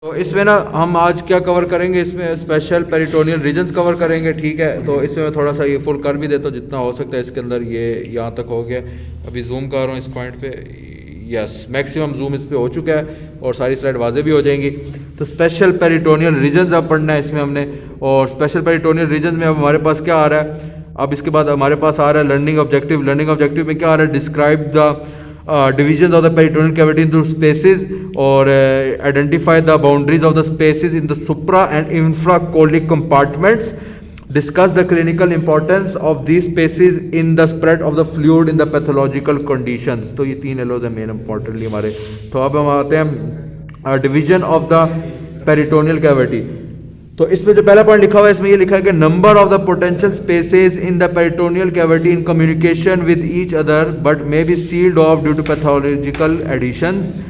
तो इसमें ना हम आज क्या कवर करेंगे, इसमें स्पेशल पेरिटोनियल रीजन्स कवर करेंगे, ठीक है। तो इसमें मैं थोड़ा सा ये फुल कर भी देता हूँ जितना हो सकता है इसके अंदर। ये यहाँ तक हो गया, अभी जूम कर रहा हूँ इस पॉइंट पे। यस, मैक्सिमम जूम इस पे हो चुका है और सारी स्लाइड वाजे भी हो जाएंगी। तो स्पेशल पेरिटोनियल रीजन्स अब पढ़ना है इसमें हमने। और स्पेशल पेरिटोनियल रीजन में अब हमारे पास क्या आ रहा है, अब इसके बाद हमारे पास आ रहा है लर्निंग ऑब्जेक्टिव। लर्निंग ऑब्जेक्टिव में क्या आ रहा है, describe the divisions of the peritoneal cavity into spaces, or identify the boundaries of the spaces in the supra and infracolic compartments, discuss the clinical importance of these spaces in the spread of the fluid in the pathological conditions। तो ये तीन एलोज है main importantly हमारे। तो अब हम आते हैं division of the peritoneal cavity. तो इसमें जो पहला पॉइंट लिखा हुआ है, इसमें ये लिखा है कि number of the potential spaces in the peritoneal cavity in communication with each other but may be sealed off due to pathological adhesions.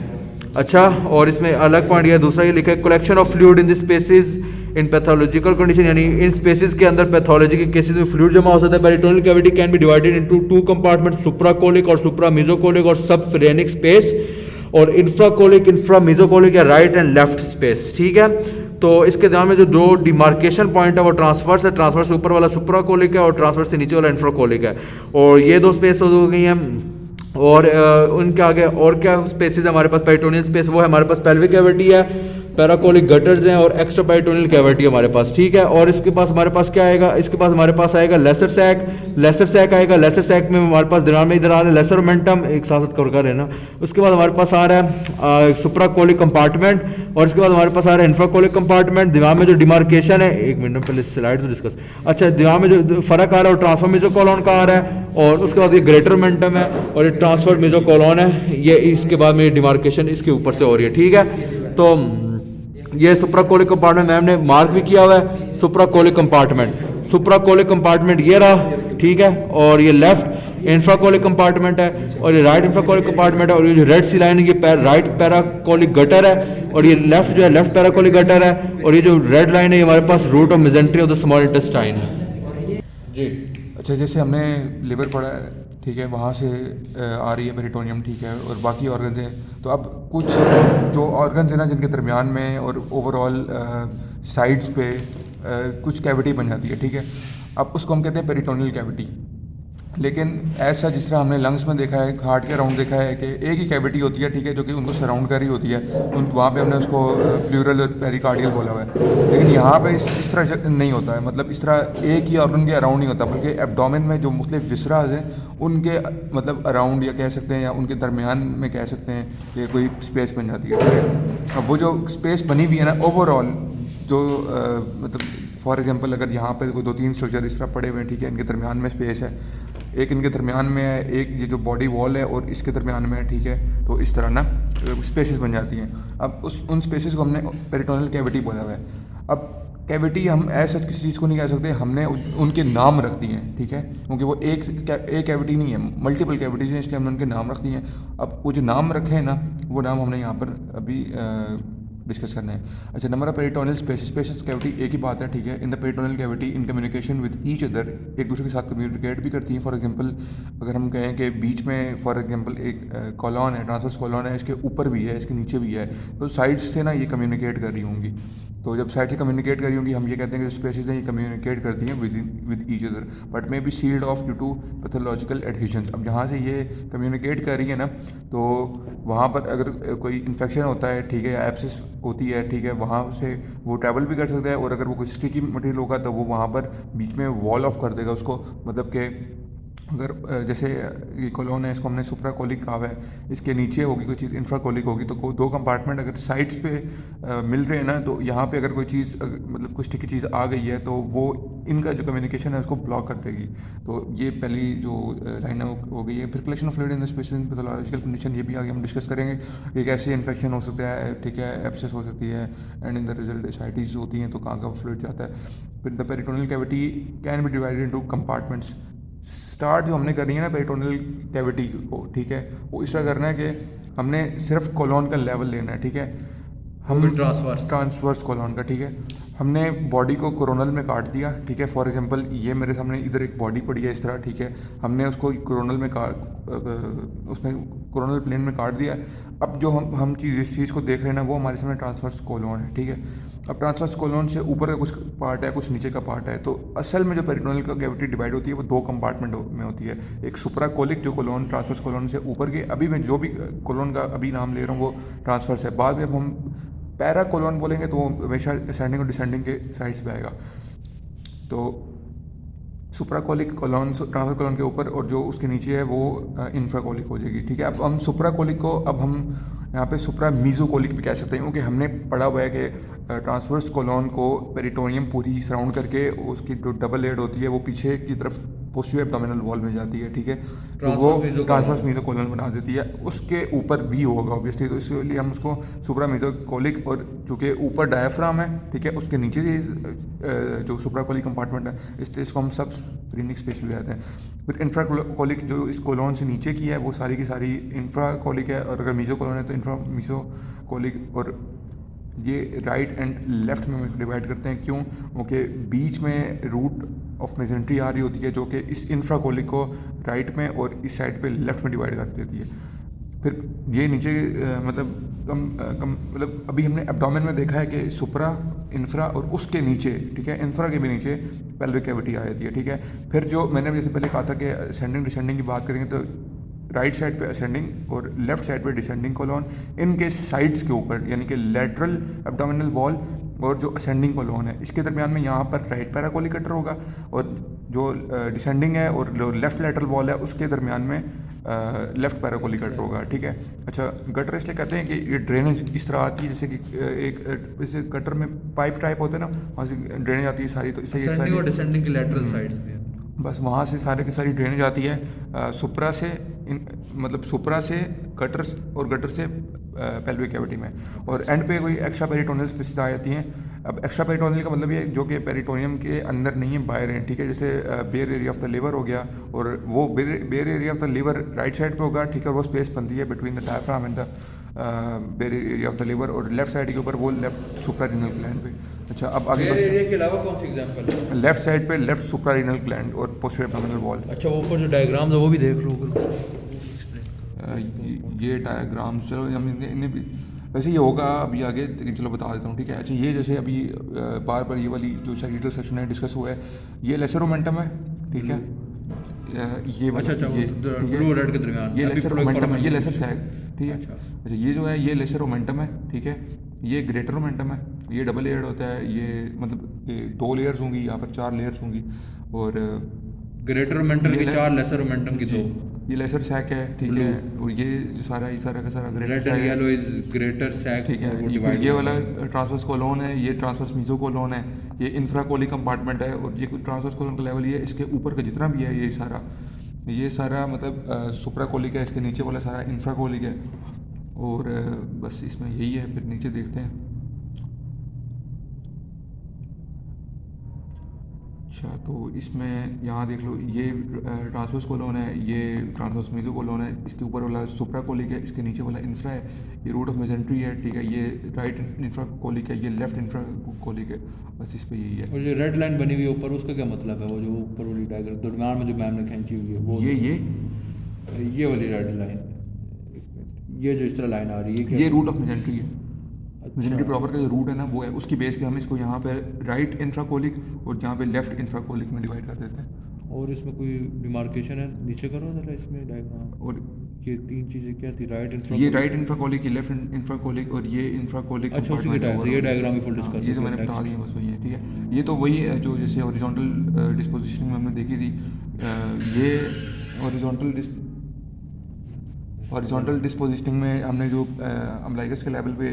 अच्छा, और इसमें अलग पॉइंट ये दूसरा ये लिखा है, collection of fluid in the spaces in pathological condition, यानी इन स्पेसेस के अंदर पैथोलॉजी के केसेस में फ्लूइड जमा हो सकता है। Peritoneal cavity can be divided into two compartment, supracolic और सुप्रामेसोकोलिक और सबफ्रेनिक स्पेस, और इंफ्राकोलिक, इंफ्रामेसोकोलिक या राइट एंड लेफ्ट स्पेस, ठीक है। तो इसके ध्यान में जो दो डिमार्केशन पॉइंट है वो ट्रांसवर्स है, ट्रांसवर्स से ऊपर वाला सुप्राकोलिक है और ट्रांसवर्स से नीचे वाला इंफ्राकोलिक है। और ये दो स्पेस हो गई हैं। और उनके आगे और क्या स्पेसेस है हमारे पास, पेरिटोनियल स्पेस वो है हमारे पास पेल्विक कैविटी है, पैराकोलिक गटर्स हैं और एक्स्ट्रा पेरिटोनियल कैविटी हमारे पास, ठीक है। और इसके पास हमारे पास क्या आएगा, इसके पास हमारे पास आएगा लेसर सैक। लेसर सैक आएगा, लेसर सैक में हमारे पास दरार में इधर आ रहा है लेसर ओमेंटम, एक साथ कवर कर रहे हैं ना। उसके बाद हमारे पास आ रहा है सुप्राकोलिक कंपार्टमेंट, और इसके बाद हमारे पास आ रहा है इंफ्राकोलिक कंपार्टमेंट। दिमाग में जो डिमार्केशन है, एक मिनट पहले स्लाइड तो डिस्कस। अच्छा, दिमाग में जो फर्क आ रहा है वो ट्रांसफर मेसोकोलोन का आ रहा है, और उसके बाद ये ग्रेटर ओमेंटम है और ये ट्रांसफर मेसोकोलोन है। ये इसके बाद में डिमार्केशन इसके ऊपर से हो रही है, ठीक है। तो ये सुप्राकोलिक कंपार्टमेंट मैम ने मार्क भी किया हुआ है, सुप्राकोलिक कंपार्टमेंट। सुप्राकोलिक कंपार्टमेंट ये रहा, ठीक है। और ये लेफ्ट इंफ्राकोलिक कंपार्टमेंट है, और ये राइट इंफ्राकोलिक कंपार्टमेंट है। और ये जो रेड सी लाइन है ये राइट पैराकोलिक गटर है, और ये लेफ्ट जो है लेफ्ट पैराकोलिक गटर है। और ये जो रेड लाइन है ये हमारे पास root of mesentery of the small intestine है जी। अच्छा, जैसे हमने लिवर पढ़ा है, ठीक है, वहाँ से आ रही है पेरिटोनियम, ठीक है, और बाकी ऑर्गन्स हैं। तो अब कुछ जो ऑर्गन्स हैं ना जिनके दरमियान में और ओवरऑल साइड्स पे कुछ कैविटी बन जाती है, ठीक है। अब उसको हम कहते हैं पेरिटोनियल कैविटी। लेकिन ऐसा जिस तरह हमने लंग्स में देखा है, हार्ट के अराउंड देखा है कि एक ही कैविटी होती है, ठीक है, जो कि उनको सराउंड कर रही होती है, वहाँ पे हमने उसको प्लूरल और पेरिकार्डियल बोला हुआ है। लेकिन यहाँ पे इस तरह नहीं होता है, मतलब इस तरह एक ही ऑर्गन के अराउंड नहीं होता, बल्कि एब्डोमेन में जो मुख्तलिफ विसराज हैं उनके मतलब अराउंड या कह सकते हैं या उनके दरमियान में कह सकते हैं कि कोई स्पेस बन जाती है, ठीक है। अब वो जो स्पेस बनी हुई है ना ओवरऑल, जो मतलब फॉर एग्जांपल अगर यहाँ पे कोई दो तीन स्ट्रक्चर इस तरह पड़े हुए हैं, ठीक है, इनके दरमियान में स्पेस है, एक इनके दरमियान में है, एक ये जो बॉडी वॉल है और इसके दरमियान में है, ठीक है। तो इस तरह ना स्पेसेस बन जाती हैं। अब उन स्पेसेस को हमने पेरिटोनियल कैविटी बोला हुआ है। अब कैविटी हम ऐसा किसी चीज़ को नहीं कह सकते, हमने उनके नाम रख दिए हैं, ठीक है, क्योंकि वो एक कैविटी नहीं है, मल्टीपल कैविटीज हैं, इसलिए हमने उनके नाम रख दिए हैं। अब वो जो नाम रखे हैं ना, वो नाम हमने यहाँ पर अभी डिस्कस करना है। अच्छा, number of peritoneal spaces cavity एक ही बात है, ठीक है। इन the peritoneal cavity in communication with each other, एक दूसरे के साथ कम्युनिकेट भी करती हैं। फॉर एग्जांपल अगर हम कहें कि बीच में फॉर एग्जांपल एक कॉलॉन है, ट्रांसवर्स कॉलॉन है, इसके ऊपर भी है, इसके नीचे भी है, तो साइड्स से ना ये कम्युनिकेट कर रही होंगी। तो जब साइड से कम्युनिकेट करी होंगी, हम ये कहते हैं कि स्पेसेस हैं ये कम्युनिकेट करती हैं with each other but may be sealed off due to pathological adhesions. अब जहाँ से ये कम्युनिकेट कर रही है ना, तो वहाँ पर अगर कोई इन्फेक्शन होता है, ठीक है, या एब्सिस होती है, ठीक है, वहाँ से वो ट्रैवल भी कर सकता है। और अगर वो कोई स्टिकी मटेरियल होगा तो वो वहाँ पर बीच में वॉल ऑफ कर देगा उसको, मतलब कि अगर जैसे ये कॉलोन है, इसको हमने सुप्राकोलिक कहा है, इसके नीचे होगी कोई चीज़ इंफ्राकोलिक होगी, तो दो कंपार्टमेंट अगर साइड्स पे मिल रहे हैं ना, तो यहाँ पे अगर कोई चीज़ मतलब कुछ की चीज़ आ गई है तो वो इनका जो कम्युनिकेशन है उसको ब्लॉक कर देगी। तो ये पहली जो लाइन हो गई है। फिर collection of fluid in the space in pathological condition, ये भी आगे हम डिस्कस करेंगे। एक ऐसे इन्फेक्शन हो सकता है, ठीक है, एब्सेस हो सकती है, and in the result ascites होती हैं, तो कहाँ का फ्लूइड जाता है। फिर the peritoneal cavity can be divided into compartments. Start जो हमने करनी है ना पेरिटोनियल कैविटी को, ठीक है, वो इस तरह करना है कि हमने सिर्फ कोलोन का लेवल लेना है, ठीक है। हम ट्रांसवर्स ट्रांसवर्स कोलोन का, ठीक है, हमने बॉडी को कोरोनल में काट दिया, ठीक है। फॉर एग्जांपल ये मेरे सामने इधर एक बॉडी पड़ी है इस तरह, ठीक है, हमने उसको कोरोनल में उसमें कोरोनल प्लेन में काट दिया। अब जो हम चीज़ इस चीज़ को देख रहे हैं ना, वो हमारे सामने ट्रांसवर्स कोलोन है, ठीक है। अब ट्रांसवर्स कोलोन से ऊपर का कुछ पार्ट है, कुछ नीचे का पार्ट है। तो असल में जो पेरिटोनियल का कैविटी डिवाइड होती है वो दो कंपार्टमेंट में होती है। एक सुप्राकोलिक जो कोलोन ट्रांसवर्स कोलोन से ऊपर के, अभी मैं जो भी कोलोन का अभी नाम ले रहा हूँ वो ट्रांसवर्स है। बाद में अब हम पैरा कोलोन बोलेंगे तो वो हमेशा असेंडिंग और डिसेंडिंग के साइड्स पे आएगा। तो सुप्राकोलिक कोलोन ट्रांसवर्स कोलोन के ऊपर और जो उसके नीचे है वो इंफ्राकोलिक हो जाएगी, ठीक है। अब हम सुप्राकोलिक को अब हम यहाँ पे सुप्रा मीजोकोलिक भी कह सकते हैं, क्योंकि हमने पढ़ा हुआ है कि ट्रांसवर्स कोलोन को पेरिटोनियम पूरी सराउंड करके उसकी जो डबल लेयर होती है वो पीछे की तरफ पोस्टीरियर एब्डोमिनल वॉल में जाती है, ठीक है। तो वो ट्रांसवर्स मीजोकोलोन बना देती है। उसके ऊपर भी होगा ऑब्वियसली, तो इसलिए हम उसको सुप्रा मीजोकोलिक, और चूँकि ऊपर डायफ्राम है, ठीक है, उसके नीचे जो सुप्राकोलिक कंपार्टमेंट है इसको हम सब फ्रीनिक स्पेस भी कहते हैं। फिर इंफ्राकोलिक जो इस कोलोन से नीचे की है वो सारी की सारी इंफ्राकोलिक है, और अगर मीजोकोलोन है तो इंफ्रा मीजोकोलिक। और ये राइट एंड लेफ्ट में डिवाइड करते हैं, क्यों? क्योंकि बीच में रूट ऑफ मेजेंट्री आ रही होती है जो कि इस इंफ्राकोलिक को राइट में और इस साइड पे लेफ्ट में डिवाइड कर देती है। फिर ये नीचे मतलब अभी हमने एब्डोमेन में देखा है कि सुप्रा, इंफ्रा और उसके नीचे, ठीक है, इंफ्रा के भी नीचे पेल्विक कैविटी आ जाती है, ठीक है। फिर जो मैंने जैसे पहले कहा था कि असेंडिंग डिसेंडिंग की बात करेंगे तो राइट साइड पे असेंडिंग और लेफ्ट साइड पे डिसेंडिंग कोलोन, इनके साइड्स के ऊपर यानी कि लेटरल एब्डोमिनल वॉल और जो असेंडिंग कोलोन है इसके दरमियान में यहाँ पर राइट पैराकोलिक कटर होगा, और जो डिसेंडिंग है और जो लेफ्ट लेटरल वॉल है उसके दरमियान में लेफ्ट पैराकोलिक कटर होगा, ठीक है। अच्छा, गटर इसलिए कहते हैं कि ये ड्रेनेज इस तरह आती है जैसे कि एक जैसे गटर में पाइप टाइप होते हैं ना, वहाँ से ड्रेनेज आती है सारी, तो इससे असेंडिंग और डिसेंडिंग की लैटरल साइड्स पे बस वहाँ से सारे की सारी ड्रेनेज आती है सुप्रा से मतलब सुप्रा से गटर और गटर से पेल्विक कैविटी में, और एंड पे कोई एक्स्ट्रा पेरिटोनियल स्पेसिस आ जाती हैं। अब एक्स्ट्रा पेरिटोनियल का मतलब ये जो कि पेरिटोनियम के अंदर नहीं है, बाहर है, ठीक है। जैसे bare area of the liver हो गया, और वो bare area of the liver right side पे होगा, ठीक है, वो स्पेस बनती है between the diaphragm and the bare area of the liver, और लेफ्ट साइड के ऊपर वो लेफ्ट सुप्रारीनल ग्लैंड पे। अच्छा, अब आगे बेयर एरिया के अलावा कौन सी एग्जांपल है? लेफ्ट साइड पे लेफ्ट सुप्रारीनल ग्लैंड और पोस्टीरियर एब्डोमिनल वॉल। अच्छा, वो ऊपर जो डायग्राम्स है वो भी देख लो। ये डायग्राम चलो हम इन्हें भी वैसे ये होगा अभी आगे, लेकिन चलो बता देता हूँ, ठीक है। अच्छा, ये जैसे अभी बार बार ये वाली जो सैगिटल सेक्शन है डिस्कस हुआ है, ये लेसर मोमेंटम है, ठीक है। ये अच्छा, ये ब्लू रेड के दरमियान ये लेसर मोमेंटम है, ये लेसर सैग, ठीक है। अच्छा, ये जो है ये लेसर मोमेंटम है, ठीक है। ये ग्रेटर मोमेंटम है, ये डबल लेयर्ड होता है, ये मतलब ये 2 लेयर्स होंगी, यहाँ पर 4 लेयर्स होंगी, और ग्रेटर मोमेंटम की 4, लेसर मोमेंटम की 2। ये लेसर सैक है, ठीक है। और ये जो सारा का सारा red and yellow is greater sac, ठीक है। ये वाला ट्रांसवर्स कोलोन है, ये ट्रांसवर्स मीजोकोलोन है, ये इंफ्राकोलिक कंपार्टमेंट है, और ये ट्रांसवर्स कोलोन का लेवल ये इसके ऊपर का जितना भी है ये सारा मतलब सुप्राकोलिक है, इसके नीचे वाला सारा इंफ्राकोलिक है, और बस इसमें यही है। फिर नीचे देखते हैं। अच्छा, तो इसमें यहाँ देख लो, ये ट्रांसवर्स कोलोन है, ये ट्रांसवर्स मीजोकोलोन है, इसके ऊपर वाला सुप्राकोलिक है, इसके नीचे वाला इंफ्रा है, ये रूट ऑफ मेजेंट्री है, ठीक है। ये राइट इंफ्राकोलिक है, ये लेफ्ट इंफ्राकोलिक है, बस इस पे यही है। और जो रेड लाइन बनी हुई है ऊपर, उसका क्या मतलब है? वो जो ऊपर वाली डायग्राम दरमियान में जो मैम ने खींची हुई है वो, ये वाली रेड लाइन, ये जो इस तरह लाइन आ रही है, ये रूट ऑफ मेजेंट्री है। मेजेंट्री प्रॉपर का जो रूट है ना वो है, उसकी बेस पे हम इसको यहाँ पे राइट इंफ्राकोलिक और यहाँ पे लेफ्ट इंफ्राकोलिक में डिवाइड कर देते हैं। और इसमें कोई डिमार्केशन है? नीचे करो जरा इसमें डायग्राम। और ये 3 चीज़ें क्या थी? ये राइट इंफ्राकोलिक, ये लेफ्ट इंफ्राकोलिक, और ये इंफ्राकोलिक। अच्छा, उसी के टाइप से ये डायग्राम भी फुल डिस्कस, ये तो मैंने बता दिया, बस वही है, ठीक है। ये तो वही है जो जैसे हॉरिजॉन्टल डिस्पोजिशन में हमने देखी थी। ये हॉरिजॉन्टल डिस्पोजिशनिंग में हमने जो अम्लाइकस के लेवल पे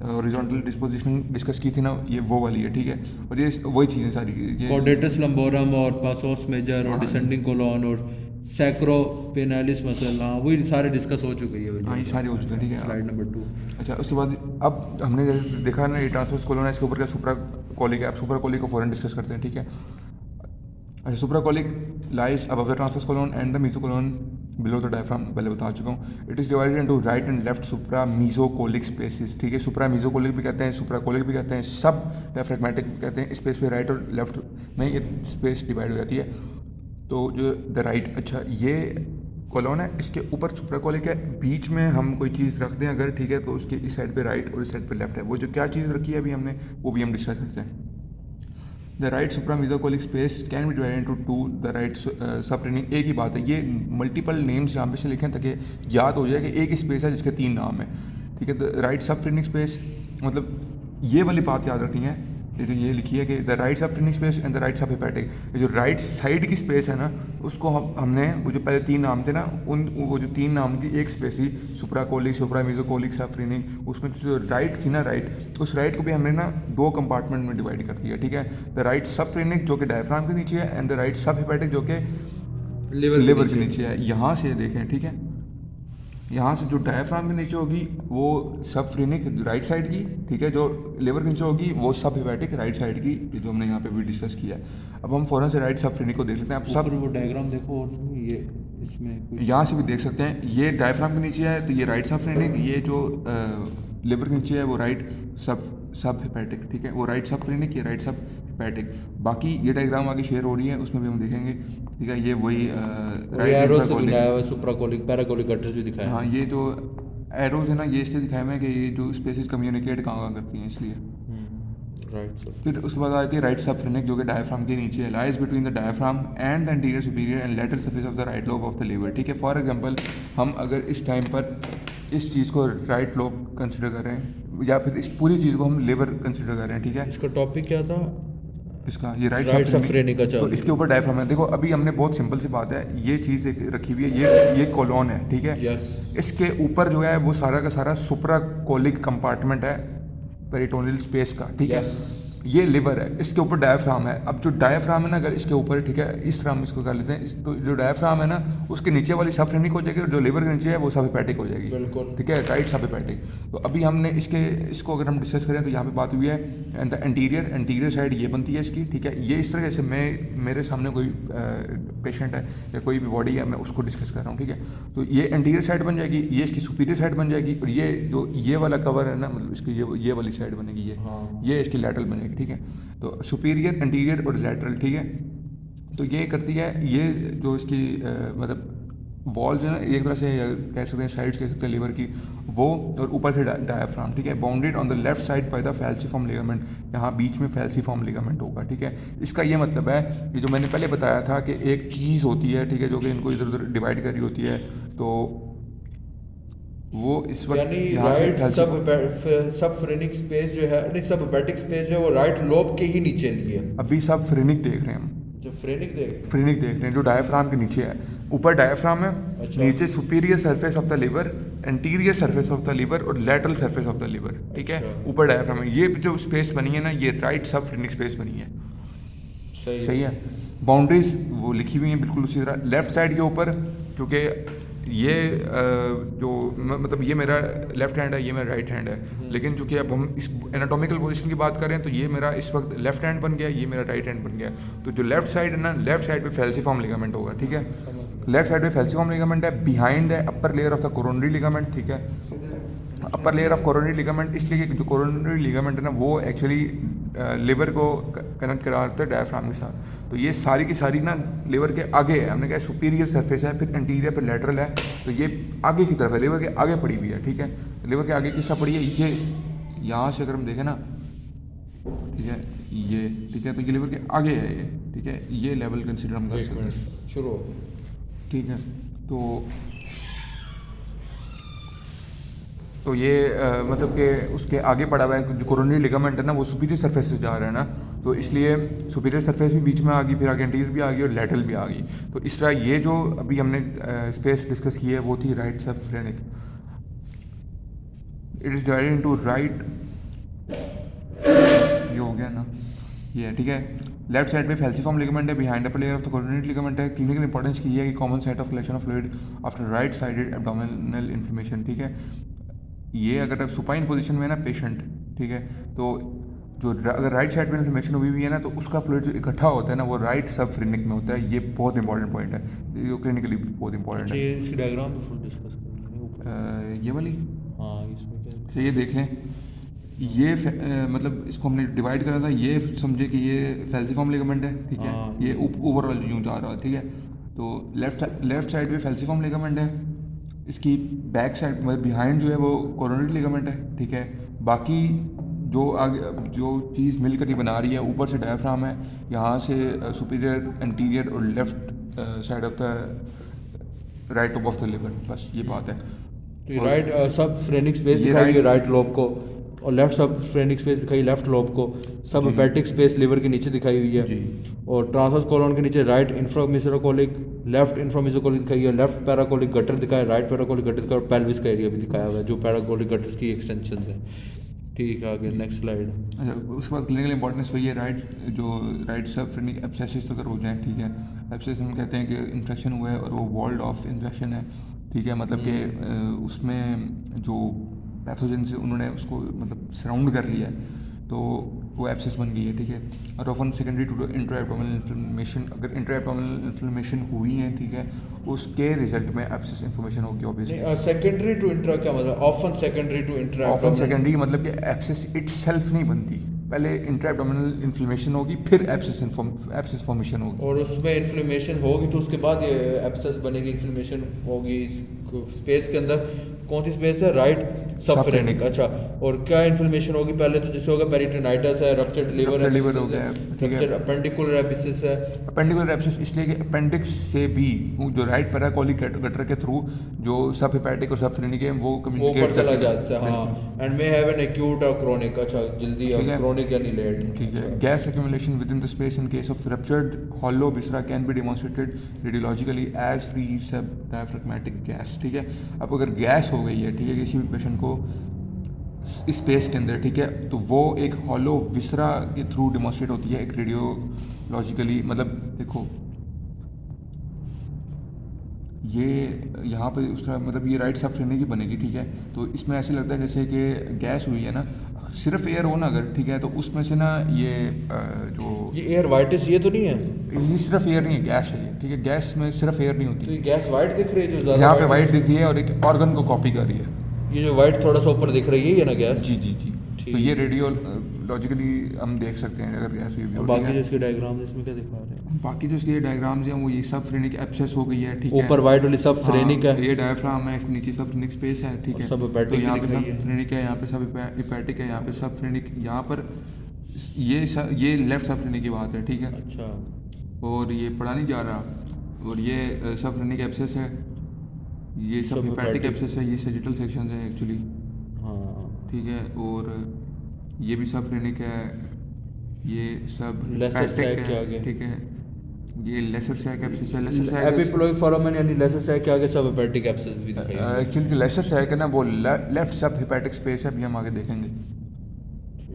हॉरिजॉन्टल डिस्पोजिशनिंग डिस्कस की थी ना, ये वो वाली है, ठीक है। और ये वही चीज़ें सारी, ये कॉर्डेटस लंबोरम और पासोस मेजर और डिसेंडिंग कोलोन और सैक्रोपेनालिस मसल, हाँ वही सारे डिस्कस हो चुके हैं। हाँ, ये सारे हो चुके हैं, ठीक है। Slide number 2। अच्छा, उसके बाद अब हमने जैसे देखा ना, ये ट्रांसवर्स कोलोन है, इसके ऊपर क्या सुप्राकोलिक है। अब सुप्राकोलिक को फौरन डिस्कस करते हैं, ठीक है। अच्छा, supracolic lies above the transverse colon and the mesocolon below the diaphragm पहले बता चुका हूँ। It is divided into right and left supra mesocolic spaces, ठीक है। सुप्रा मीजोकोलिक भी कहते हैं, सुप्राकोलिक भी कहते हैं, सब डायफ्रेगमेटिक भी कहते हैं। स्पेस पे राइट और लेफ्ट में ये स्पेस डिवाइड हो जाती है। तो जो द राइट, अच्छा ये कॉलोन है, इसके ऊपर सुप्राकोलिक है, बीच में हम कोई चीज़ रख दें अगर, ठीक है, तो उसके इस साइड पे राइट और इस साइड पे लेफ्ट है। वो जो क्या चीज़ रखी है अभी हमने, वो भी हम डिस्कस करते हैं। The right supramesocolic space can be divided into two the right subphrenic. एक ही बात है, ये मल्टीपल नेम्स यहाँ पे से लिखें ताकि याद हो जाए कि एक ही स्पेस है जिसके 3 नाम है, ठीक है। द राइट सबरेनिक स्पेस, मतलब ये वाली बात याद रखनी है, ये जो ये लिखी है कि the right subphrenic space and the right sub hepatic. जो राइट साइड की स्पेस है ना, उसको हमने वो जो पहले 3 नाम थे ना, वो जो 3 नाम की एक स्पेस थी, सुप्राकोलिक, सुप्रामीजोकोलिक, सबरेनिक, उसमें जो राइट थी ना, राइट, उस राइट को भी हमने ना 2 कंपार्टमेंट में डिवाइड कर दिया, ठीक है। द राइट सबरेनिक जो कि डायफ्राम के नीचे है, and the right sub hepatic जो कि लिवर के नीचे है। यहाँ से देखें, ठीक है, यहाँ से जो डायफ्राम के नीचे होगी वो सब फ्रेनिक राइट साइड की, ठीक है, जो लिवर के नीचे होगी वो सब हेपेटिक राइट साइड की, जो हमने यहाँ पे भी डिस्कस किया है। अब हम फौरन से राइट सब फ्रेनिक को देख लेते हैं। आप सब वो डायग्राम देखो, और ये इसमें यहाँ से भी देख सकते हैं, ये डायफ्राम के नीचे है तो ये राइट सब फ्रेनिक, ये जो लिवर के नीचे है वो राइट सब हेपेटिक, ठीक है, वो राइट सब फ्रेनिक, ये राइट सब हेपेटिक। बाकी ये डायग्राम आगे शेयर हो रही है, उसमें भी हम देखेंगे, ठीक है। ये वही एरो से दिखाया हुआ है, सुप्राकोलिक पैराकोलिक गटर्स भी दिखाया है। हाँ, ये जो एरोज है ना, ये इसलिए दिखाए हुए हैं कि ये जो स्पेसिस कम्युनिकेट कहाँ करती हैं, इसलिए। राइट। फिर उसके बाद आती है राइट सबफ्रेनिक जो कि डायफ्राम के नीचे है, lies between the diaphragm and the interior superior and lateral surface of the right lobe of the liver, ठीक है। फॉर एग्जांपल हम अगर इस टाइम पर इस चीज़ को राइट लोब कंसिडर कर रहे हैं, या फिर इस पूरी चीज़ को हम लिवर कंसिडर कर रहे हैं, ठीक है। इसका टॉपिक क्या था इसका ये राइट सबफ्रेनिक का, तो इसके ऊपर डायफ्राम है। देखो अभी हमने बहुत सिंपल सी बात है, ये चीज़ एक रखी हुई है, ये कॉलोन है, ठीक है। इसके ऊपर जो है वो सारा का सारा सुप्राकोलिक कंपार्टमेंट है पेरिटोनियल स्पेस का, ठीक है। ये लिवर है, इसके ऊपर डायफ्राम है। अब जो डायफ्राम है ना, अगर इसके ऊपर, ठीक है, इस तरह हम इसको कर लेते हैं, तो जो डायफ्राम है ना, उसके नीचे वाली सब फ्रेनिक हो जाएगी, और जो लिवर के नीचे है वो सब हेपेटिक हो जाएगी, बिल्कुल, ठीक है, राइट सब हेपेटिक। तो अभी हमने इसको अगर हम डिस्कस करें तो यहाँ पे बात हुई है एंड द एंटीरियर साइड ये बनती है इसकी, ठीक है। ये इस तरह से मेरे सामने कोई पेशेंट है या कोई भी बॉडी है, मैं उसको डिस्कस कर रहा हूँ, ठीक है। तो ये एंटीरियर साइड बन जाएगी, ये इसकी सुपीरियर साइड बन जाएगी, और ये जो ये वाला कवर है ना, मतलब इसकी ये वाली साइड बनेगी, ये इसकी लैटरल बनेगी, ठीक है। तो सुपीरियर, एंटीरियर और लैटरल, ठीक है। तो ये करती है, ये जो इसकी मतलब वॉल्स है ना, एक तरह से कह सकते हैं, साइड्स कह सकते हैं लिवर की, वो, और ऊपर से डायफ्राम, ठीक है। Bounded on the left side by the falciform ligament, यहाँ बीच में फैल्सिफॉर्म लिगामेंट होगा, ठीक है। इसका ये मतलब है कि जो मैंने पहले बताया था कि एक चीज़ होती है, ठीक है, जो कि इनको इधर उधर डिवाइड कर रही होती है, तो वो इस वक्त यानी राइट सब फ्रेनिक स्पेस जो है, नहीं सब हेपेटिक स्पेस जो है वो राइट लोब के ही नीचे नहीं है। अभी सब फ्रेनिक देख रहे हैं हम, जो फ्रेनिक देख रहे हैं, जो डायफ्राम के नीचे है। ऊपर डायफ्राम है, अच्छा। नीचे superior surface of the liver, anterior surface of the liver और lateral surface of the liver, ठीक है। अच्छा। ऊपर डायफ्राम है, ये जो स्पेस बनी है ना, ये राइट सब फ्रेनिक स्पेस बनी है, सही है। बाउंड्रीज वो लिखी हुई हैं बिल्कुल उसी तरह। लेफ्ट साइड के ऊपर, चूँकि ये जो मतलब ये मेरा लेफ्ट हैंड है, ये मेरा राइट हैंड है, लेकिन चूंकि अब हम इस एनाटॉमिकल पोजीशन की बात करें तो ये मेरा इस वक्त लेफ्ट हैंड बन गया, ये मेरा राइट हैंड बन गया। तो जो लेफ्ट साइड है ना, लेफ्ट साइड पे फैल्सिफॉर्म लिगामेंट होगा, ठीक है। लेफ्ट साइड पे फैल्सिफॉर्म लिगामेंट है, बिहाइंड है upper layer of the coronary ligament, ठीक है। Upper layer of coronary ligament, इसलिए कि जो कोरोनरी लिगामेंट है ना, वो एक्चुअली लिवर को कनेक्ट कराता है डायफ्राम के साथ। तो ये सारी की सारी ना लिवर के आगे है, हमने कहा सुपीरियर सरफेस है, फिर एंटीरियर, फिर लेटरल है, तो ये आगे की तरफ है, लिवर के आगे पड़ी हुई है, ठीक है। लिवर के आगे किस तरह पड़ी है, ये यहाँ से अगर हम देखें ना, ठीक है, ये, ठीक है, तो ये लिवर के आगे है ये, ठीक है, ये लेवल कंसिडर हम कर सकते हैं, शुरू, ठीक है। तो ये मतलब कि उसके आगे पड़ा हुआ है, जो कोरोनरी लिगामेंट है ना, वो सुपीरियर सरफेस से जा रहा है ना, तो इसलिए सुपीरियर सरफेस भी बीच में आ गई, फिर आगे एंटीरियर भी आ गई और लेटरल भी आ गई। तो इस तरह ये जो अभी हमने स्पेस डिस्कस की है वो थी right sub phrenic. It is divided into right, ये हो गया ना, ये है, ठीक है। लेफ्ट साइड में फैल्सिफॉर्म लिगामेंट है, behind upper layer of the coronary ligament है। क्लिनिकल इंपॉर्टेंस की ये है कि common site of collection of fluid after right sided abdominal inflammation, ठीक है। ये अगर आप सुपाइन पोजीशन में है ना पेशेंट, ठीक है, तो जो अगर राइट साइड में इन्फ्लेमेशन हुई हुई है ना, तो उसका फ्लूइड जो इकट्ठा होता है ना, वो राइट सब फ्रेनिक में होता है। ये बहुत इंपॉर्टेंट पॉइंट है, ये क्लिनिकली बहुत इंपॉर्टेंट है। इसकी डायग्राम भी फुल डिस्कस करेंगे ये वाली, हाँ इसमें क्या अच्छा ये देख लें, ये मतलब इसको हमने डिवाइड करा था, ये समझे कि ये फैल्सिफॉर्म लिगामेंट है, ठीक है। हाँ, ये ओवरऑल यूँ जा रहा है, ठीक है। तो लेफ्ट साइड पे फैल्सिफॉर्म लिगामेंट है, इसकी बैक साइड मतलब बिहाइंड जो है वो कोरोनरी लिगामेंट है, ठीक है। बाकी जो आगे जो चीज़ मिलकर ये बना रही है, ऊपर से डायफ्राम है, यहाँ से सुपीरियर एंटीरियर और left side of the right top of the liver, बस ये बात है। तो ये राइट सब फ्रेनिक स्पेस ये दिखाई हुई right- राइट लोब को, और लेफ्ट सब फ्रेनिक स्पेस दिखाई लेफ्ट लोब को, सब जी। हेपेटिक स्पेस लिवर के नीचे दिखाई हुई है, जी। और ट्रांसवर्स कोलन के नीचे राइट इंफ्रामेसोकोलिक, लेफ्ट इंफ्रामेसोकोलिक दिखाई है, लेफ्ट पैराकोलिक गटर दिखाया, राइट पैराकोलिक गटर दिखाया, और पेल्विस का एरिया भी दिखाया हुआ है जो पैराकोलिक गटर्स की एक्सटेंशन है। ठीक है, आगे नेक्स्ट स्लाइड। अच्छा, उसके बाद क्लिनिकल इंपॉर्टेंस वही है, राइट सब फ्रेनिक एब्सेसिस अगर हो जाए, ठीक है। एब्सेसिस हम कहते हैं कि इन्फेक्शन हुआ है और वो वॉल्ड ऑफ इन्फेक्शन है, ठीक है। मतलब कि उसमें जो पैथोजन से उन्होंने उसको मतलब सराउंड कर लिया है, तो वो एब्सेस बन गई है, ठीक है। और often secondary to intra abdominal inflammation, अगर इंट्रा-एब्डोमिनल इन्फ्लेमेशन हुई है, ठीक है, उसके रिजल्ट में एब्सेस इन्फॉर्मेशन होगी ऑब्वियसली। सेकेंडरी टू इंट्रा क्या मतलब? Often secondary to intra often secondary मतलब कि एब्सेस इटसेल्फ नहीं बनती, पहले इंट्रा-एब्डोमिनल इन्फ्लेमेशन होगी, फिर एब्सेस फॉर्मेशन होगी। और उसमें इन्फ्लेमेशन होगी तो उसके बाद ये एब्सेस बनेगी, इन्फ्लेमेशन होगी इस स्पेस के अंदर। कौन सी स्पेस है? राइट सबफ्रेनिक। अच्छा, और क्या इन्फ्लेमेशन होगी? पहले तो जैसे होगा पेरिटोनाइटिस है, रप्चर्ड लिवर हो गया, ठीक है। अपेंडिकुलर एबिसिस है। अपेंडिकुलर एब्सेस इसलिए कि अपेंडिक्स से भी जो राइट पैराकोलिक गटर के थ्रू जो सब हेपेटिक और सब फ्रेनिक है वो वो कम्युनिकेट ऊपर चला जाता है, हाँ। And may have an acute और क्रोनिक, अच्छा जल्दी क्रोनिक यानी लेट, ठीक है। Gas accumulation within the space in case of ruptured hollow viscera can be demonstrated radiologically as free sub diaphragmatic gas, ठीक है। अब अगर गैस हो गई है, ठीक है, किसी भी पेशेंट को स्पेस के अंदर, ठीक है, तो वो एक हॉलो विसरा के थ्रू डेमोन्स्ट्रेट होती है एक रेडियोलॉजिकली। मतलब देखो ये यहाँ पे उस तरह मतलब ये राइट सब फ्रेनिक ही बनेगी, ठीक है। तो इसमें ऐसे लगता है जैसे कि गैस हुई है ना, सिर्फ एयर हो ना अगर, ठीक है, तो उसमें से ना ये जो ये एयर वाइटिस ये तो नहीं है? ये सिर्फ एयर नहीं है, गैस है ये, ठीक है। गैस में सिर्फ एयर नहीं तो होती, ये गैस वाइट दिख रही है जो ज़्यादा यहाँ पे वाइट दिख रही है और एक ऑर्गन को कॉपी कर रही है। ये जो वाइट थोड़ा सा ऊपर दिख रही है ये ना गैस? जी जी जी। तो ये रेडियोलॉजिकली हम देख सकते हैं अगर गैस हुई भी। बाकी जो इसके डायग्राम इसमें क्या दिखा रहे हैं? बाकी जो इसके डायग्राम्स हैं वो ये सब फ्रेनिक एब्सेस हो गई है, ठीक है। ऊपर वाइट वाली सब फ्रेनिक है, ये डायफ्राम है, इसके नीचे सब फ्रेनिक स्पेस है, ठीक है। सब हेपेटिक तो यहाँ पे दिख रही सब है। फ्रेनिक है, यहाँ पे सब हेपेटिक है, यहाँ पे सब फ्रेनिक, यहाँ पर ये लेफ्ट सब फ्रेनिक की बात है, ठीक है। अच्छा, और ये पढ़ा नहीं जा रहा, और ये सब फ्रेनिक एब्सेस है, ये सब हेपेटिक एब्सेस है, ये सेजिटल सेक्शन है एक्चुअली, हाँ ठीक है। और ये भी सब फ्रेनिक है, ये सब लेसर सैक के है, आगे, ठीक है। ये लेसर सैक एब्सेस है, लेसर सैक एपिप्लोइक फोरामेन यानी लेसर सैक के आगे सब हेपेटिक एब्सेस भी दिखाई है। एक्चुअली जो लेसर सैक है ना वो लेफ्ट सब हेपेटिक स्पेस है, अभी हम आगे देखेंगे, ठीक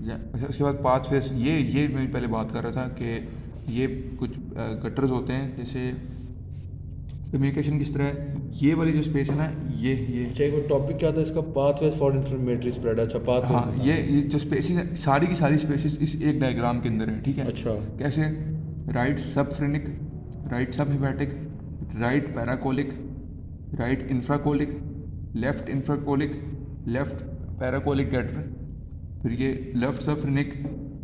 है। अच्छा, उसके बाद पाथ फेस, ये मैं पहले बात कर रहा था कि ये कुछ गटर्स होते हैं, जैसे कम्युनिकेशन किस तरह है, ये वाली जो स्पेस है ना, ये अच्छा, एक टॉपिक क्या था इसका? Pathways for inflammatory spread. अच्छा, पाथवे, हाँ, ये जो स्पेसिस है सारी की सारी स्पेसिस इस एक डायग्राम के अंदर है, ठीक है। अच्छा, कैसे? Right sub phrenic, right sub hepatic, right paracolic, right infracolic, left infracolic, left paracolic gutter, फिर ये लेफ्ट सब फ्रेनिक,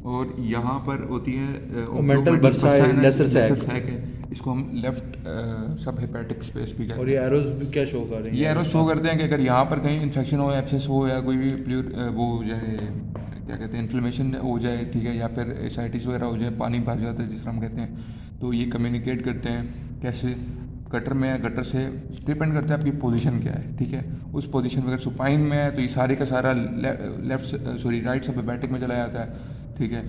और यहाँ पर होती है मेंटल बर्साई लेसर सैक है, इसको हम लेफ्ट सब हेपेटिक स्पेस भी कहते हैं। और ये एरोज भी क्या शो कर रहे हैं? ये एरोज शो करते हैं कि अगर यहाँ पर कहीं इन्फेक्शन हो, एब्सेस हो, या कोई भी वो हो जाए, क्या कहते हैं, इन्फ्लेमेशन हो जाए, ठीक है, या फिर एसाइटिस वगैरह हो जाए, पानी भर जाता है जिस तरह हम कहते हैं, तो ये कम्युनिकेट करते हैं कैसे? गटर में है, गटर से डिपेंड करता है आपकी पोजीशन क्या है, ठीक है। उस पोजीशन में अगर सुपाइन में है तो ये सारे का सारा राइट सब हेपेटिक में चला जाता है, ठीक है।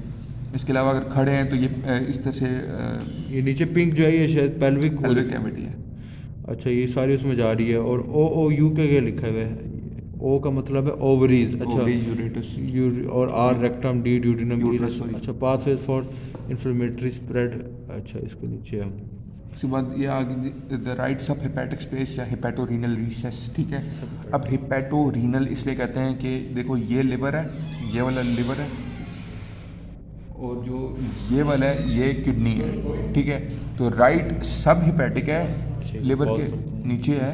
इसके अलावा अगर खड़े हैं तो ये इस तरह से ये नीचे पिंक जो है ये शायद पेल्विक कैविटी है। अच्छा, ये सारी उसमें जा रही है। और ओ यू के क्या लिखा हुआ है? ओ का मतलब है ओवरीज, अच्छा, और आर रेक्टम, डी ड्यूडिनम, अच्छा, पाथवेज फॉर इन्फ्लेमेटरी स्प्रेड, अच्छा इसके नीचे है। उसके बाद ये आगे the right sub hepatic space या हेपेटोरीनल रिसेस, ठीक है। अब हेपेटोरीनल इसलिए कहते हैं कि देखो ये लिवर है, ये वाला लिवर है, और जो ये वाला है ये किडनी है, ठीक है। तो राइट सब हिपैटिक है, लिवर के नीचे है।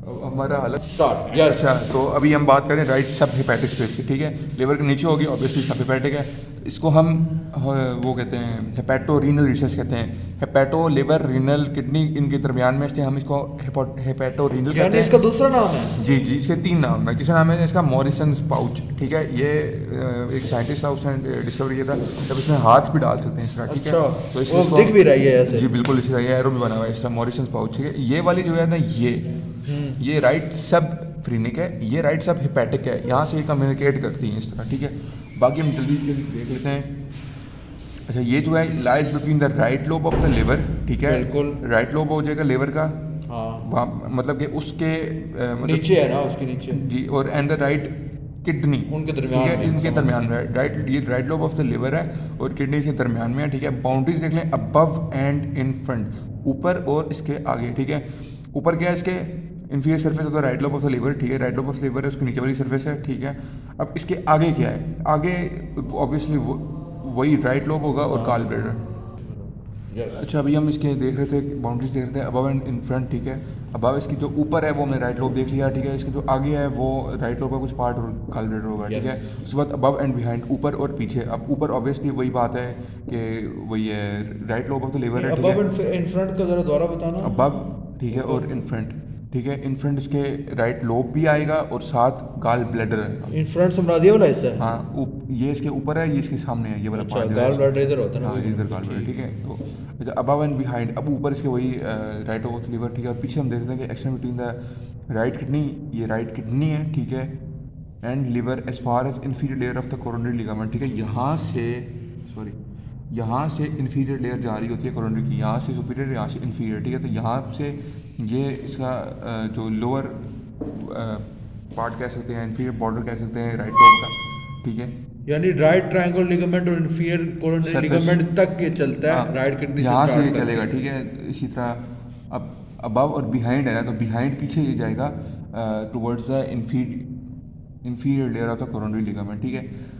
अब हमारा हालत स्टार्ट यस। अच्छा, तो अभी हम बात करें राइट सब हिपैटिक स्पेस की, ठीक है। लिवर के नीचे होगी, ऑब्वियसली सब हिपैटिक है। इसको हम वो कहते हैं हेपेटो रीनल रिसेस कहते हैं। हेपेटो लिवर रीनल किडनी इनके दरमियान में, इसलिए हम इसको हेपेटो रीनल कहते यानी हैं। इसका दूसरा नाम है? जी जी, इसके 3 नाम है। तीसरा नाम है इसका मॉरिसन्स पाउच, ठीक है। ये एक साइंटिस्ट था, उसने डिस्कवर किया था। जब इसमें हाथ भी डाल सकते हैं इस तरह, ठीक है। अच्छा, तो वो दिख भी रही है ऐसे? जी बिल्कुल, इसी तरह ये एरो भी बना हुआ है, इसका मॉरिसन्स पाउच, ठीक है। ये वाली जो है ना, ये राइट सब फ्रीनिक है, ये राइट सब हिपैटिक है। यहाँ से ये कम्युनिकेट करती हैं इस तरह, ठीक है। बाकी हम जल्दी जल्दी देख लेते हैं। अच्छा, ये जो है lies between the right lobe of the liver, ठीक है। बिल्कुल। राइट लोब हो जाएगा लिवर का, हाँ, वहाँ मतलब कि उसके मतलब नीचे है ना, उसके नीचे। जी, और एंड द राइट किडनी उनके ठीक दरमियान है, में, इनके समझ दरमियान में राइट, ये right lobe of the liver है और किडनी के दरमियान में है, ठीक है। बाउंड्रीज देख लें, अबव एंड इन फ्रंट, ऊपर और इसके आगे, ठीक है। ऊपर क्या है इसके inferior surface of the right lobe of the liver, ठीक है। Right lobe of the liver है, उसके नीचे वाली सरफेस है, ठीक है। अब इसके आगे क्या है? आगे ऑब्वियसली वही राइट लोब होगा और गाल ब्लैडर। यस। अच्छा, अभी हम इसके देख रहे थे, बाउंड्रीज देख रहे थे, अबव एंड इन फ्रंट, ठीक है। अबव इसकी जो ऊपर है वो हमने राइट लोब देख लिया, ठीक है। इसके जो आगे है वो राइट लोब का कुछ पार्ट और गाल ब्लैडर होगा, ठीक है। उसके बाद अबव एंड बिहाइंड, ऊपर और पीछे। अब ऊपर ऑब्वियसली वही बात है कि वही है right lobe of the liver है, ठीक है। अबव इन फ्रंट का जरा दोबारा बताना। अबव, ठीक है, और इन फ्रंट, ठीक है। इन फ्रंट इसके राइट लोब भी आएगा और साथ गाल ब्लैडर आएगा। इन फ्रंट से मुराद ये वाला हिस्सा है? हाँ, ये इसके ऊपर है, ये इसके सामने है, ये वाला अच्छा, पार्ट जो है। गाल ब्लैडर इधर होता है ना? हाँ, इधर गाल ब्लैडर, ठीक है। तो अच्छा, अबव एंड बिहाइंड, अब ऊपर इसके वही राइट ऑफ लिवर, ठीक है। और पीछे हम देख रहे हैं कि action between the right kidney, ये राइट किडनी है, ठीक है, and liver as far as inferior layer of the coronary ligament, ठीक है। यहाँ से इंफीरियर लेयर जा रही होती है कोरोनरी की, यहाँ से सुपीरियर, यहाँ से इंफीरियर, ठीक है। तो यहाँ से ये इसका जो लोअर पार्ट कह सकते हैं, इंफीरियर बॉर्डर कह सकते हैं राइट लोब का, ठीक है। यानी राइट ट्रायंगल लिगामेंट और इंफीरियर कोरोनरी Surface। लिगामेंट तक ये चलता है, राइट किडनी से यहाँ से स्टार्ट ये करके। चलेगा, ठीक है। इसी तरह अब अबव और बिहाइंड है ना, तो बिहाइंड पीछे ये जाएगा towards the inferior layer of the coronary ligament, ठीक है।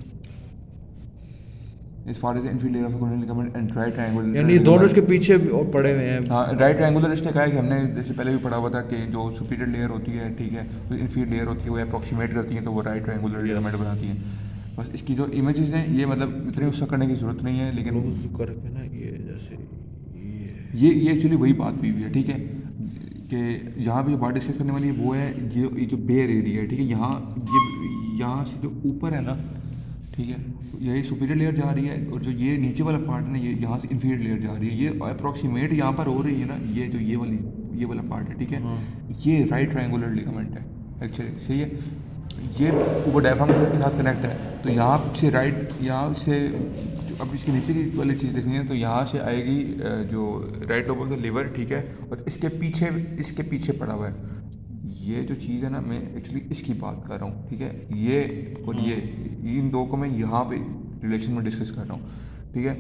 इस far as inferior layer of the coronary ligament and right triangular, यानी दोनों इसके पीछे और पड़े हुए हैं। हाँ, राइट ट्रायंगुलर इसलिए कहा है कि हमने जैसे पहले भी पढ़ा हुआ था कि जो सुपीरियर लेयर होती है, ठीक है, जो इंफीरियर लेयर होती है वो अप्रॉक्सीमेट करती है, तो वो राइट ट्रायंगुलर लिगामेंट बनाती है। बस इसकी जो इमेजेस हैं ये मतलब इतनी उससे करने की जरूरत नहीं है, लेकिन क्लोज करके ना, ये जैसे ये एक्चुअली वही बात हुई है, ठीक है। कि यहाँ पे जो बात डिस्कस करने वाली है वो है ये जो बेयर एरिया है, ठीक है। यहाँ से जो ऊपर है ना, ठीक है, यही सुपीरियर लेयर जा रही है, और जो ये नीचे वाला पार्ट है ना, ये यहाँ से इंफीरियर लेयर जा रही है। ये अप्रॉक्सीमेट यहाँ पर हो रही है ना, ये जो ये वाला पार्ट है, ठीक है। ये राइट ट्रायंगुलर लिगामेंट है एक्चुअली, सही है। ये ऊपर डायफ्राम के साथ कनेक्ट है, तो यहाँ से राइट, यहाँ से अब इसके नीचे की वाली चीज़ देखनी है, तो यहाँ से आएगी जो right lobe of the liver, ठीक है। और इसके पीछे पड़ा हुआ है ये जो चीज़ है ना, मैं एक्चुअली इसकी बात कर रहा हूँ, ठीक है। ये और ये इन दो को मैं यहाँ पे रिलेशन में डिस्कस कर रहा हूँ, ठीक है।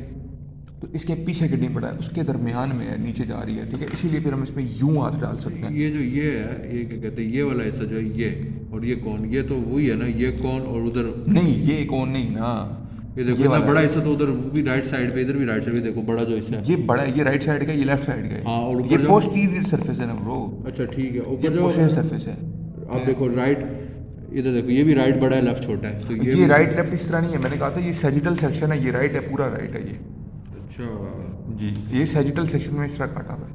तो इसके पीछे किडनी पड़ा है, उसके दरमियान में है, नीचे जा रही है, ठीक है। इसीलिए फिर हम इसमें यूं हाथ डाल सकते हैं। ये जो ये है, ये क्या कहते हैं, ये वाला हिस्सा जो है ये, और ये कौन, ये तो वही है ना, ये कौन, और उधर नहीं, ये कौन नहीं ना, ये देखो इतना बड़ा हिस्सा, तो उधर वो भी राइट साइड पे, इधर भी राइट साइड पे देखो, बड़ा जो हिस्सा है ये बड़ा है, ये राइट साइड का, ये लेफ्ट साइड का है। हाँ, और ये ऊपर पोस्टीरियर सरफेस है ना ब्रो। अच्छा ठीक है, ये ऊपर जो पोस्टीरियर सरफेस है। आप देखो राइट, इधर देखो, ये भी राइट बड़ा है, लेफ्ट छोटा है, तो ये राइट लेफ्ट इस तरह नहीं है, मैंने कहा था ये सैजिटल सेक्शन है, ये राइट है, पूरा राइट है ये। अच्छा जी, ये सैजिटल सेक्शन में इस तरह काटा हुआ है।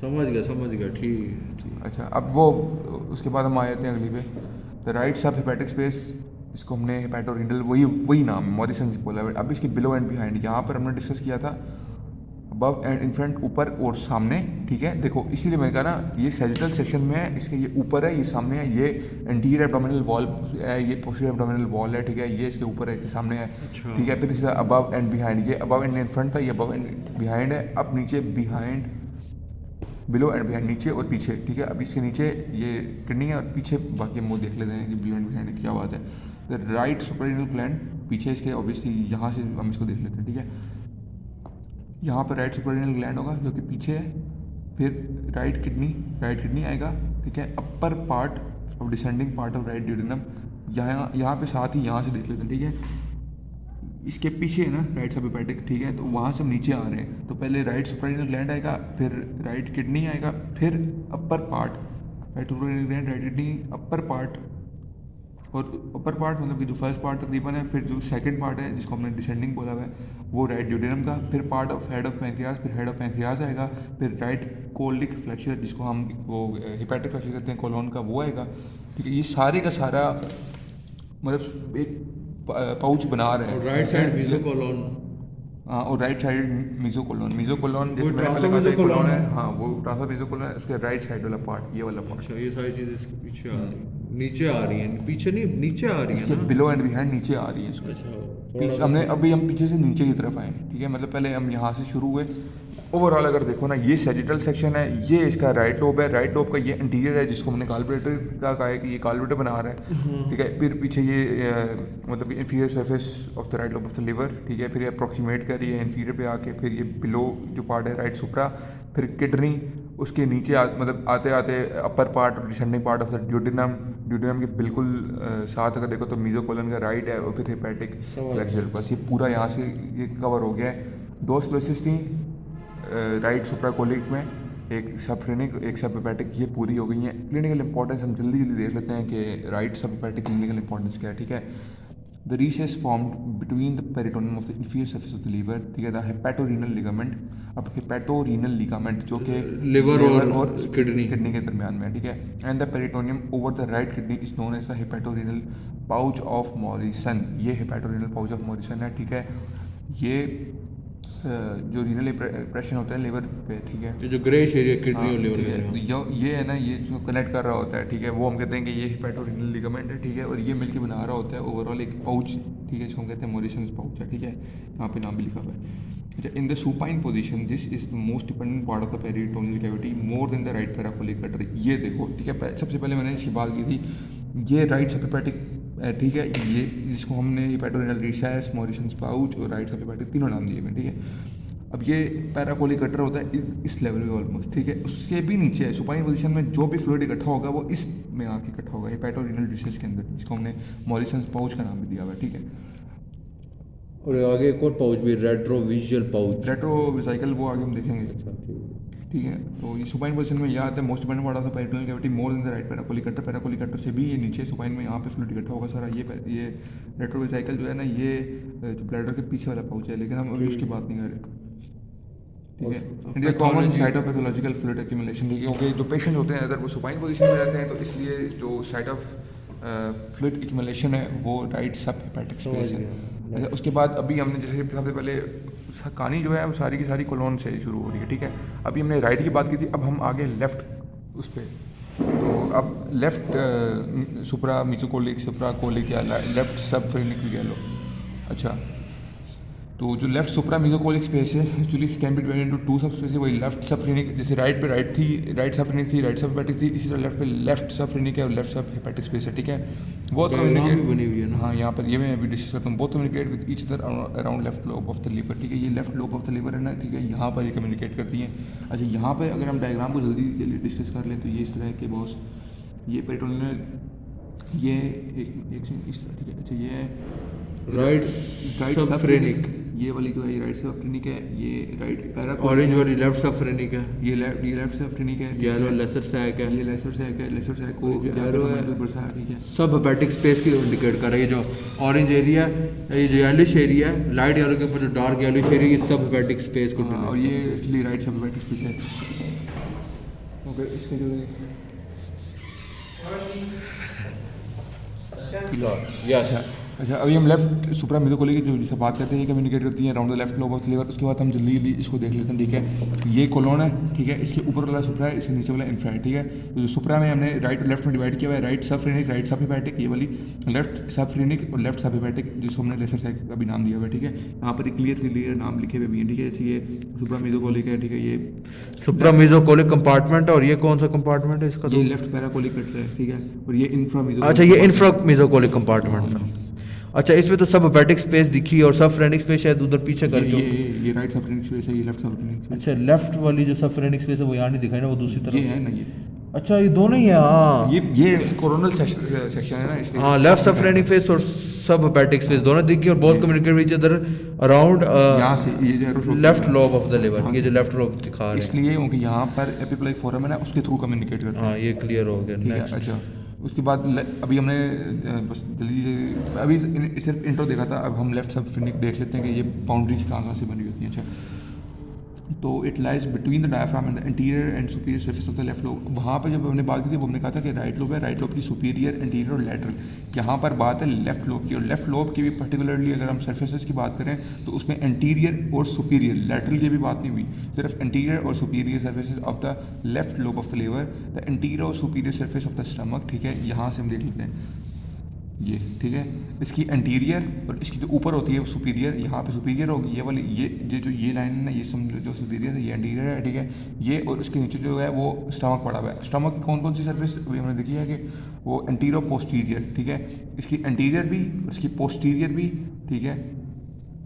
समझ गया, ठीक। अच्छा, अब वो उसके बाद हम आ जाते हैं अगली पे, the right sub hepatic space, इसको हमने हेपेटोरीनल, वही नाम मॉरिसन बोला है। अब इसके बिलो एंड बिहाइंड, यहाँ पर हमने डिस्कस किया था अबव एंड इन फ्रंट, ऊपर और सामने, ठीक है। देखो इसीलिए मैंने कहा ना, ये सैजिटल सेक्शन में है, इसके ये ऊपर है, ये सामने है, ये एंटीरियर एब्डोमिनल वॉल है, ये पोस्टीरियर एब्डोमिनल वॉल है, ठीक है। ये इसके ऊपर है, इसके सामने है, ठीक है। फिर इसका अबव एंड बिहाइंड, ये अबव एंड इन फ्रंट था, ये अबव एंड बिहाइंड है। अब नीचे बिहाइंड, बिलो एंड बिहाइंड, नीचे और पीछे, ठीक है। अब इसके नीचे ये किडनी है और पीछे बाकी हम वो देख लेते हैं कि बिलो एंड बिहाइंड क्या बात है। द राइट सुपररिनल ग्लैंड पीछे इसके, ऑब्वियसली यहाँ से हम इसको देख लेते हैं, ठीक है। यहाँ पर राइट सुपररिनल ग्लैंड होगा जो कि पीछे है, फिर राइट किडनी आएगा, ठीक है। Upper part of descending part of right duodenum, यहाँ पे साथ ही यहाँ से देख लेते हैं, ठीक है। इसके पीछे है ना राइट सब हेपेटिक, ठीक है, तो वहाँ से हम नीचे आ रहे हैं, तो पहले राइट सुप्रारेनियल ग्लैंड आएगा, फिर राइट किडनी आएगा, फिर upper part, right suprarenal gland, right kidney, upper part, और अपर पार्ट मतलब कि जो फर्स्ट पार्ट तकरीबन है, फिर जो सेकंड पार्ट है जिसको हमने डिसेंडिंग बोला हुआ है वो राइट ड्यूडेनम का, फिर part of head of pancreas, फिर हेड ऑफ पैंक्रियाज आएगा, फिर राइट कोलिक फ्लेक्चर जिसको हम वो हेपेटिक फ्लेक्चर कहते हैं कोलोन का, वो आएगा, ठीक है। ये सारे का सारा मतलब एक पाउच बना रहे हैं। राइट साइड मेसोकोलोन, हाँ, और राइट साइड मेसोकोलोन, मेसोकोलोन वो ट्रांसोमेसोकोलोन है, हाँ वो ट्रांसोमेसोकोलोन है, उसके राइट साइड वाला पार्ट, ये वाला पार्ट। अच्छा, ये सारी चीज़ें इसके पीछे आ रही हैं, नीचे आ रही हैं, पीछे नहीं नीचे आ रही हैं इसके ना। बिलो एंड बिहाइंड नीचे आ रही है इसको। अच्छा, हमने अभी हम पीछे से नीचे की तरफ आए, ठीक है, मतलब पहले हम यहाँ से शुरू हुए। ओवरऑल अगर देखो ना, ये सैजिटल सेक्शन है, ये इसका राइट लोब है, राइट लोब का ये इंटीरियर है जिसको हमने कार्बोरेटर का कहा है कि ये कार्बोरेटर बना रहा है, ठीक है। फिर पीछे ये मतलब inferior surface of the right lobe of the liver, ठीक है। फिर ये अप्रोक्सीमेट कर रही है इंफीरियर पे आके, फिर ये बिलो जो पार्ट है राइट सुप्रा, फिर किडनी, उसके नीचे मतलब आते आते अपर पार्ट और descending part of the duodenum, duodenum के बिल्कुल साथ अगर देखो तो मेसोकोलन का राइट है, और फिर हेपेटिक फ्लेक्चर, बस ये पूरा यहाँ से ये कवर हो गया है। दो स्पेसिस थी राइट सुप्राकोलिक में, एक सबफ्रेनिक, एक सब हेपेटिक, ये पूरी हो गई हैं। क्लिनिकल इंपॉर्टेंस हम जल्दी जल्दी देख लेते हैं कि right sub hepatic clinical importance क्या है, ठीक है। The recess formed between the peritoneum of the inferior surface of the liver, ठीक है, द हेपेटोरीनल लिगामेंट। अब हेपेटोरीनल लिगामेंट जो कि लिवर और किडनी के दरमियान में है, ठीक है, and the peritoneum over the right kidney is known as the hepatorenal pouch of Morrison. ये हेपेटोरीनल पाउच ऑफ मॉरिसन है, ठीक है। ये जो रीनल प्रेशर होता है लिवर पे, ठीक है, जो ग्रेश एरिया किडनी और लिवर है, तो ये है ना, ये जो कनेक्ट कर रहा होता है, ठीक है, वो हम कहते हैं कि ये हेपेटोरीनल लिगामेंट है, ठीक है, और ये मिलके बना रहा होता है ओवरऑल एक पाउच, ठीक है, जिसको हम कहते हैं मॉरिसन्स पाउच है, ठीक है, यहाँ पे नाम भी लिखा हुआ है। अच्छा, in the supine position this is the most dependent part of the peritoneal cavity more than the right paracolic gutter. ये देखो, ठीक है, सबसे पहले मैंने इसकी बात की थी, ये राइट सबहेपेटिक, ठीक है, ये जिसको हमने हेपेटोरीनल रिसेस, मॉरिसन्स पाउच और राइट सबहेपेटिक तीनों नाम दिए हैं, ठीक है। अब ये पैराकोलिक कटर होता है इस लेवल में ऑलमोस्ट, ठीक है, उसके भी नीचे है सुपाइन पोजीशन में जो भी फ्लूइड इकट्ठा होगा वो इस में आके इकट्ठा होगा हेपेटोरीनल रिसेस के अंदर, जिसको हमने मॉरिसन्स पाउच का नाम भी दिया हुआ है, ठीक है। और आगे एक और पाउच भी, रेट्रोविजुअल पाउच, रेट्रोविसाइकल, वो आगे हम देखेंगे, ठीक है। तो ये सुपाइन पोजीशन में यह आता है most dependent part of the peritoneal cavity more than the right paracolic gutter. Paracolic gutter से भी ये नीचे सुपाइन में यहाँ पे फ्लूइड इकट्ठा होगा सारा। ये रेट्रोविसाइकल जो है ना, ये जो ब्लैडर के पीछे वाला पाउच है, लेकिन हम अभी उसकी बात नहीं कर रहे, ठीक है। India common site of pathological fluid accumulation, ठीक है, क्योंकि जो पेशेंट होते हैं अगर वो सुपाइन पोजीशन में रहते हैं तो इसलिए जो साइट ऑफ फ्लूइड एक्यूमुलेशन है वो राइट सब हेपेटिक स्पेस है। अच्छा, उसके बाद अभी हमने जैसे सबसे पहले कहानी जो है वो सारी की सारी कोलोन से शुरू हो रही है, ठीक है। अभी हमने राइट की बात की थी, अब हम आगे लेफ्ट उस पर, तो अब लेफ्ट सुप्रा मेसोकोलिक, सुप्राकोलिक या लेफ्ट सब फ्रेनिक भी कह लो। अच्छा, तो जो लेफ्ट सुप्रा मेसोकोलिक स्पेस है actually can be divided into to सब स्पेस है। वही लेफ्ट सबफ्रेनिक, जैसे राइट पे राइट थी, राइट सबफ्रेनिक थी, राइट सब हेपेटिक थी, इसी तरह लेफ्ट पे लेफ्ट सबफ्रेनिक है और लेफ्ट सब हेपेटिक स्पेस है, ठीक है। बहुत कम्युनिकेट बनी हुई है ना, हाँ, यहाँ पर ये मैं अभी डिस्कस करता हूँ। बहुत communicate with each other around left lobe of the liver, ठीक है। ये left lobe of the liver है ना, ठीक है, यहाँ पर ये कम्युनिकेट करती हैं। अच्छा, यहाँ पर अगर हम डायग्राम को जल्दी डिस्कस कर लें तो ये इस तरह के बॉस, ये पेरिटोनियल, ये एक इस तरह, ठीक है। अच्छा, ये राइट सबफ्रेनिक, ये वाली जो है ये राइट सबफ्रेनिक है, ये राइट पैराकोलिक, ऑरेंज वाली लेफ्ट सबफ्रेनिक है, ये लेफ्ट सबफ्रेनिक है, येलो लेसर सैक है, ये लेसर सैक है, लेसर सैक को बरसा, ठीक है। सब हेपेटिक स्पेस की इंडिकेट कर रहा है। ये जो ऑरेंज एरिया है, ये जो येलोइश एरिया है, लाइट येलो के ऊपर जो डार्क येलोइश एरिया, ये सब हेपेटिक स्पेस को, और ये actually right sub hepatic space है। ओके, इसके जो यस, अच्छा, अभी हम लेफ्ट सुप्रा मेसोकोलिक की जो जिससे बात करते हैं, ये कम्युनिकेट करती है around the left lobe of the liver. उसके बाद हम जल्दी इसको देख लेते हैं, ठीक है। ये कोलोन है, ठीक है, इसके ऊपर वाला सुप्रा है, इसके नीचे वाला इंफ्रा है, ठीक है। तो जो सुप्रा में हमने राइट और लेफ्ट में डिवाइड किया हुआ है, राइट सबफ्रेनिक, राइट सब हेपेटिक, ये वाली लेफ्ट सबफ्रेनिक और लेफ्ट सब हेपेटिक, जिसको हमने लेसर सैक का भी नाम दिया हुआ है, ठीक है। यहाँ पर क्लियर नाम लिखे हुए भी हैं, ठीक है। जैसे ये सुप्रा मेसोकोलिक है, ठीक है, ये सुप्रा मेसोकोलिक कंपार्टमेंट है, और ये कौन सा कंपार्टमेंट है इसका? ये लेफ्ट पैराकोलिक कटर है, ठीक है, और ये इंफ्रा मेसोकोलिक। अच्छा, ये इंफ्रा मेसोकोलिक कंपार्टमेंट था। अच्छा, इसमें तो सब हेपेटिक स्पेस दिखी और सब फ्रेनिक स्पेस शायद उधर पीछे करके, ये राइट सबफ्रेनिक स्पेस है, ये लेफ्ट सबफ्रेनिक स्पेस। अच्छा, लेफ्ट वाली जो सबफ्रेनिक स्पेस है वो यहाँ नहीं दिखाई ना, वो दूसरी तरफ ये है ना, अच्छा ये दोनों ही है, हाँ ये कोरोनल सेक्शन है ना, इसलिए हाँ, लेफ्ट सफ्रेनिक फेस और सब हेपेटिक स्पेस दोनों दिखी और both communicate with each other around यहाँ से ये जो arrow show left lobe of the liver, यहाँ ये से। जो लेफ्ट लोब दिखा रहे हैं। इसलिए क्योंकि यहाँ पर एपिप्लाइक फोरम है ना, उसके थ्रू कम्युनिकेट करते हैं। हाँ ये क्लियर हो गया। ठीक है, नेक्स्ट अच्छा उसके बाद अभी हमने बस जल्दी से अभी सिर्फ इंट्रो देखा था, अब हम लेफ्ट सब देख लेते हैं कि ये बाउंड्रीज कहाँ से बनी होती हैं। अच्छा तो it lies between the diaphragm and the interior and superior surface of the left lobe. वहाँ पर जब हमने बात की थी, वो हमने कहा था कि राइट लोब है, राइट लोब की सुपीरियर, इंटीरियर और लैटरल। यहाँ पर बात है लेफ्ट लोब की, और लेफ्ट लोब की भी पर्टिकुलरली अगर हम सरफेसेस की बात करें तो उसमें इंटीरियर और सुपीरियर, लैटरल की भी बात नहीं हुई, सिर्फ इंटीरियर और superior surfaces of the left lobe of the liver, the anterior और superior surface of the stomach. ठीक है, यहाँ से हम देख लेते हैं ये, ठीक है, इसकी इंटीरियर और इसकी जो ऊपर होती है वो सुपीरियर, यहाँ पे सुपीरियर होगी ये वाली, ये जो ये लाइन है ना, ये समझ जो सुपीरियर है ये इंटीरियर है। ठीक है, ये और उसके नीचे जो है वो स्टमक पड़ा हुआ है। स्टमक की कौन कौन सी सर्फेस अभी हमने देखी है कि वो इंटीरियर पोस्टीरियर, ठीक है, इसकी इंटीरियर भी इसकी पोस्टीरियर भी, ठीक है,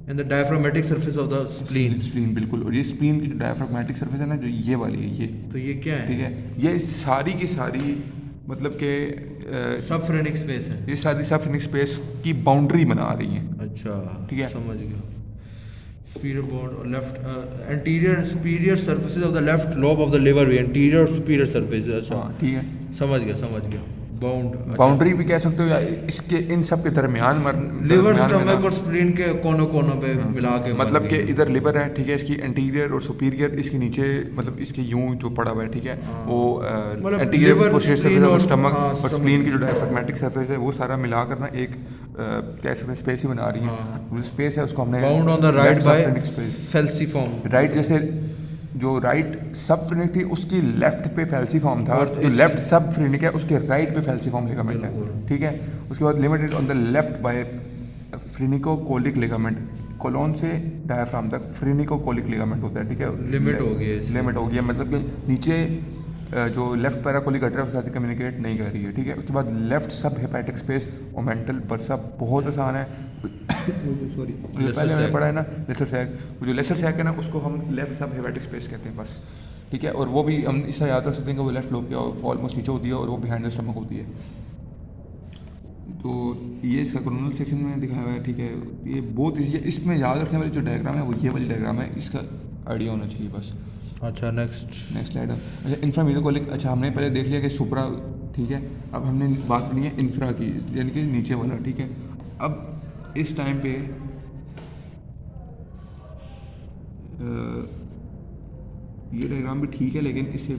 and the diaphragmatic surface of the spleen. Spleen बिल्कुल, और ये स्प्लीन की जो डायफ्राग्मेटिक सर्फेस है ना, जो ये वाली है, ये तो ये क्या है? ठीक है, ये सारी की सारी मतलब के सबफ्रेनिक स्पेस है। ये सारी सबफ्रेनिक स्पेस की बाउंड्री बना रही हैं। अच्छा ठीक है, समझ गया। superior bone or left anterior and superior surfaces of the left lobe of the liver भी anterior और superior surfaces। अच्छा हाँ ठीक है, समझ गया बाउंड। बाउंड्री भी कह सकते हो या इसके इन सब के दरमियान लिवर स्टमक और स्प्लीन के कोनों कोनों पे मिला के मतलब कि इधर लिवर है, ठीक है, इसकी इंटीरियर और सुपीरियर, इसके नीचे मतलब इसके यूं जो पड़ा हुआ है, ठीक है, वो इंटीरियर पोस्टीरियर सर्फेस और स्टमक और स्प्लीन की जो डायफ्राग्मेटिक सरफेस है वो सारा मिलाकर ना एक कह सकते हैं स्पेस ही बना रही है। वो स्पेस है उसको हमने bound on the right by falciform. Right जैसे जो राइट सब फ्रेनिक थी उसकी लेफ्ट पे फैल्सीफॉर्म था, जो लेफ्ट सब फ्रेनिक है उसके राइट पे फैल्सीफॉर्म लिगामेंट है। ठीक है, उसके बाद limited on the left by phrenicocolic ligament, colon से डायफ्राम तक फ्रेनिकोकोलिक लिगामेंट होता है। ठीक है, लिमिट हो गई, लिमिट हो गया, मतलब कि नीचे जो लेफ्ट पैराकोलिक अटरफ के साथ कम्युनिकेट नहीं कर रही है। ठीक है, उसके बाद लेफ्ट सब हेपेटिक स्पेस ओमेंटल बर्सा बहुत आसान है। सॉरी पहले मैंने पढ़ा है ना लेसर सैक, वो जो लेसर सैक है ना उसको हम लेफ्ट सब हेपेटिक स्पेस कहते हैं बस। ठीक है, और वो भी हम इससे याद रख सकते हैं कि वो लेफ्ट लोब के ऑलमोस्ट नीचे होती है और वो बिहाइंड द स्टमक होती है। तो ये इसका कोरोनल सेक्शन में दिखाया हुआ है। ठीक है, ये बहुत ईजी है, इसमें याद रखने वाली जो डायग्राम है वो ये वाली डायग्राम है, इसका आइडिया होना चाहिए बस। अच्छा नेक्स्ट स्लाइड। अच्छा इंफ्रामेसोकोलिक, अच्छा हमने पहले देख लिया कि सुप्रा, ठीक है, अब हमने बात करनी है इंफ्रा की, यानी कि नीचे वाला। ठीक है, अब इस टाइम पे ये डायग्राम भी ठीक है लेकिन इससे